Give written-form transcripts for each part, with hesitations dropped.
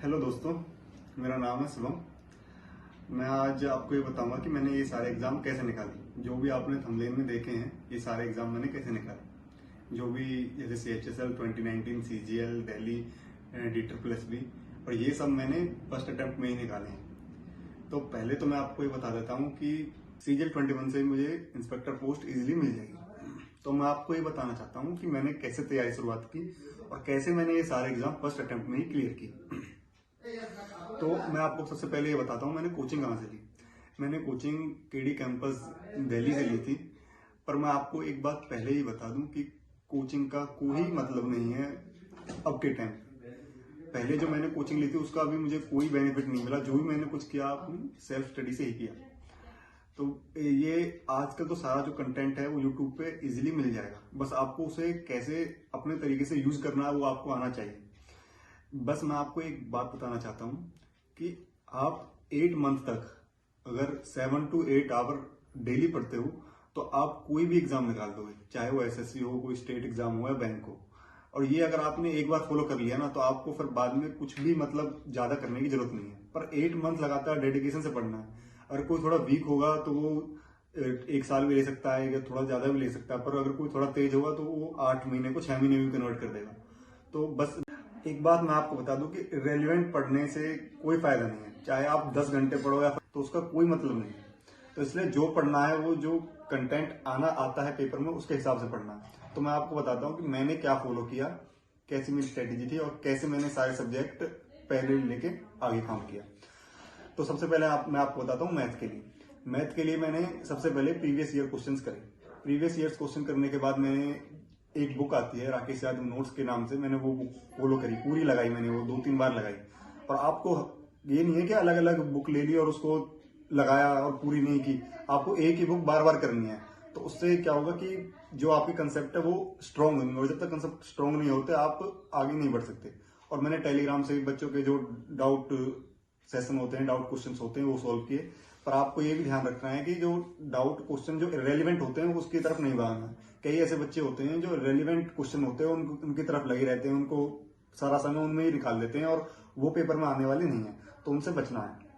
Hello दोस्तों, मेरा नाम है शुभम। मैं आज आपको ये बताऊंगा कि मैंने ये सारे एग्ज़ाम कैसे निकाले। जो भी आपने थंबनेल में देखे हैं, ये सारे एग्ज़ाम मैंने कैसे निकाले। जो भी जैसे CHSL 2019, CGL, दिल्ली, DSSB और ये सब मैंने फर्स्ट अटेम्प्ट में ही निकाले हैं। तो पहले तो मैं आपको ये बता देता हूँ कि CGL 21 से मुझे इंस्पेक्टर पोस्ट इजीली मिल जाएगी। तो मैं आपको ये बताना चाहता हूँ कि मैंने कैसे तैयारी शुरुआत की और कैसे मैंने ये सारे एग्ज़ाम फर्स्ट अटेम्प्ट में ही क्लियर की। तो मैं आपको सबसे पहले ये बताता हूँ मैंने कोचिंग कहाँ से ली। मैंने कोचिंग KD कैंपस दिल्ली से ली थी। पर मैं आपको एक बात पहले ही बता दूं कि कोचिंग का कोई मतलब नहीं है अब के टाइम। पहले जो मैंने कोचिंग ली थी उसका अभी मुझे कोई बेनिफिट नहीं मिला। जो भी मैंने कुछ किया अपनी सेल्फ स्टडी से ही किया। तो ये आजकल तो सारा जो कंटेंट है वो यूट्यूब पे इजीली मिल जाएगा। बस आपको उसे कैसे अपने तरीके से यूज करना है वो आपको आना चाहिए। बस मैं आपको एक बात बताना चाहता हूँ कि आप 8 मंथ तक अगर 7 to 8 आवर डेली पढ़ते हो तो आप कोई भी एग्जाम निकाल दोगे, चाहे वो SSC हो, कोई स्टेट एग्जाम हो या बैंक हो। और ये अगर आपने एक बार फॉलो कर लिया ना तो आपको फिर बाद में कुछ भी मतलब ज्यादा करने की जरूरत नहीं है। पर 8 मंथ लगातार डेडिकेशन से पढ़ना है। अगर कोई थोड़ा वीक होगा तो वो 1 साल भी ले सकता है या थोड़ा ज्यादा भी ले सकता है। पर अगर कोई थोड़ा तेज होगा तो वो 8 महीने को 6 महीने में कन्वर्ट कर देगा। तो बस एक बात मैं आपको बता दूं कि रेलिवेंट पढ़ने से कोई फायदा नहीं है। चाहे आप 10 घंटे पढ़ो या तो उसका कोई मतलब नहीं है। तो इसलिए जो पढ़ना है वो जो कंटेंट आना आता है पेपर में उसके हिसाब से पढ़ना है। तो मैं आपको बताता हूँ कि मैंने क्या फॉलो किया, कैसी मेरी स्ट्रेटेजी थी और कैसे मैंने सारे सब्जेक्ट पहले लेके आगे काम किया। तो सबसे पहले मैं आपको बताता हूँ मैथ के लिए मैंने सबसे पहले प्रीवियस ईयर क्वेश्चन करे। प्रीवियस ईयर क्वेश्चन करने के बाद मैंने एक बुक आती है राकेश यादव नोट्स के नाम से, मैंने वो बुक फॉलो करी, पूरी लगाई मैंने, वो 2-3 बार लगाई। और आपको ये नहीं है कि अलग अलग बुक ले ली और उसको लगाया और पूरी नहीं की। आपको एक ही बुक बार बार करनी है। तो उससे क्या होगा कि जो आपकी कंसेप्ट है वो स्ट्रांग होंगे और जब तक कंसेप्ट स्ट्रांग नहीं होते आप आगे नहीं बढ़ सकते। और मैंने टेलीग्राम से बच्चों के जो डाउट सेशन होते हैं, डाउट क्वेश्चन होते हैं, वो सॉल्व किए। पर आपको ये भी ध्यान रखना है कि जो डाउट क्वेश्चन जो रेलिवेंट होते हैं उसकी तरफ नहीं भागना है। कई ऐसे बच्चे होते हैं जो रेलिवेंट क्वेश्चन होते हैं उनकी तरफ लगे रहते हैं, उनको सारा समय उनमें ही निकाल देते हैं और वो पेपर में आने वाले नहीं है। तो उनसे बचना है।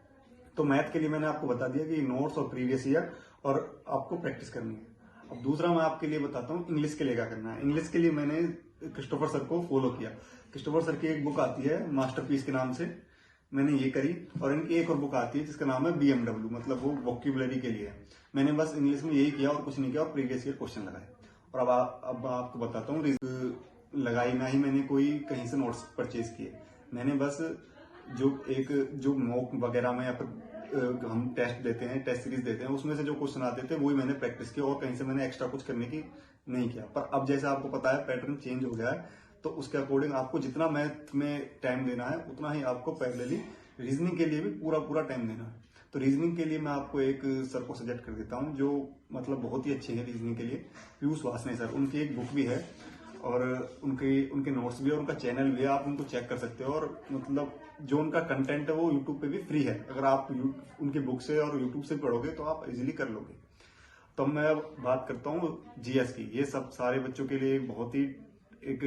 तो मैथ के लिए मैंने आपको बता दिया कि नोट्स और प्रीवियस ईयर और आपको प्रैक्टिस करनी है। अब दूसरा मैं आपके लिए बताता हूँ इंग्लिश के लिए क्या करना है। इंग्लिश के लिए मैंने क्रिस्टोफर सर को फॉलो किया। क्रिस्टोफर सर की एक बुक आती है मास्टरपीस के नाम से, मैंने ये करी। और इनकी एक और बुक आती है जिसका नाम है BMW, मतलब वो वोक्यूबलरी के लिए है। मैंने बस इंग्लिश में यही किया और कुछ नहीं किया और प्रीवियस ईयर क्वेश्चन लगाए। और अब आपको बताता हूँ, लगाई ना ही मैंने कोई कहीं से नोट्स परचेज किए। मैंने बस जो मॉक वगैरह में या फिर हम टेस्ट देते हैं, टेस्ट सीरीज देते हैं, उसमें से जो क्वेश्चन आते थे वही मैंने प्रैक्टिस किया और कहीं से मैंने एक्स्ट्रा कुछ करने की नहीं किया। पर अब जैसे आपको पता है पैटर्न चेंज हो गया है, तो उसके अकॉर्डिंग आपको जितना मैथ में टाइम देना है उतना ही आपको पैरेलली रीजनिंग के लिए भी पूरा टाइम देना है। तो रीजनिंग के लिए मैं आपको एक सर को सजेस्ट कर देता हूँ जो मतलब बहुत ही अच्छे हैं रीजनिंग के लिए, पीयूष वासने सर। उनकी एक बुक भी है और उनके नोट्स भी है और उनका चैनल भी है, आप उनको चेक कर सकते हो। और मतलब जो उनका कंटेंट है वो यूट्यूब पे भी फ्री है। अगर आप उनकी बुक से और यूट्यूब से पढ़ोगे तो आप इजीली कर लोगे। तो मैं अब बात करता हूँ GS की। ये सब सारे बच्चों के लिए बहुत ही एक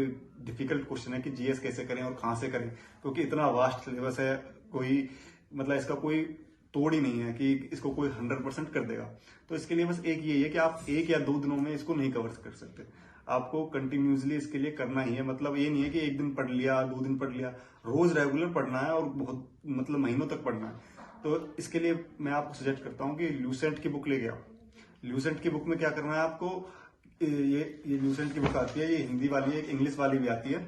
डिफिकल्ट क्वेश्चन है कि GS कैसे करें और कहाँ से करें, क्योंकि इतना वास्ट सिलेबस है। कोई मतलब इसका कोई तोड़ ही नहीं है कि इसको कोई 100% कर देगा। तो इसके लिए बस एक यही है कि आप 1 या 2 दिनों में इसको नहीं कवर कर सकते। आपको कंटिन्यूसली इसके लिए करना ही है। मतलब ये नहीं है कि एक दिन पढ़ लिया, 2 दिन पढ़ लिया, रोज रेगुलर पढ़ना है और बहुत मतलब महीनों तक पढ़ना है। तो इसके लिए मैं आपको सजेस्ट करता हूँ कि ल्यूसेंट की बुक लेके आओ। ल्यूसेंट की बुक में क्या करना है आपको, ये ल्यूसेंट की बुक आती है, ये हिंदी वाली है, एक इंग्लिश वाली भी आती है।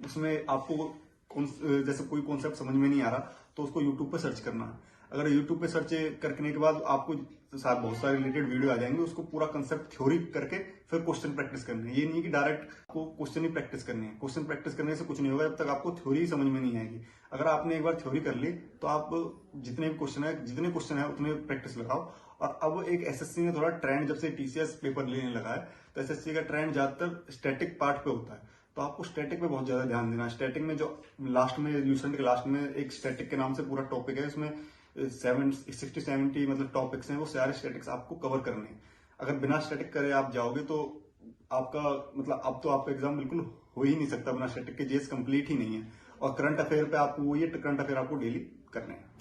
उसमें आपको जैसे कोई कॉन्सेप्ट समझ में नहीं आ रहा तो उसको यूट्यूब पे सर्च करना है। अगर यूट्यूब पे सर्च करने के बाद आपको साथ बहुत सारे रिलेटेड वीडियो आ जाएंगे, उसको पूरा कंसेप्ट थ्योरी करके फिर क्वेश्चन प्रैक्टिस करनी है। ये नहीं कि डायरेक्ट आपको क्वेश्चन ही प्रैक्टिस करनी है। क्वेश्चन प्रैक्टिस करने से कुछ नहीं होगा जब तक आपको थ्योरी समझ में नहीं आएगी। अगर आपने एक बार थ्योरी कर ली तो आप जितने क्वेश्चन है उतने प्रैक्टिस लगाओ। और अब एक SSC ने थोड़ा ट्रेंड, जब से TCS पेपर लेने लगा है तो SSC का ट्रेंड ज्यादातर स्टैटिक पार्ट पे होता है। तो आपको स्टैटिक पे बहुत ज्यादा ध्यान देना है। स्टैटिक में जो लास्ट में ल्यूसेंट के लास्ट में एक स्टैटिक के नाम से पूरा टॉपिक है, उसमें 60-70 मतलब टॉपिक्स हैं, वो सारे स्टैटिक्स आपको कवर करने हैं। अगर बिना स्टैटिक करे आप जाओगे तो आपका मतलब अब तो आपका एग्जाम बिल्कुल हो ही नहीं सकता बिना स्टैटिक के। GS कंप्लीट ही नहीं है। और करंट अफेयर पे आपको वो ये करंट अफेयर आपको डेली करने हैं।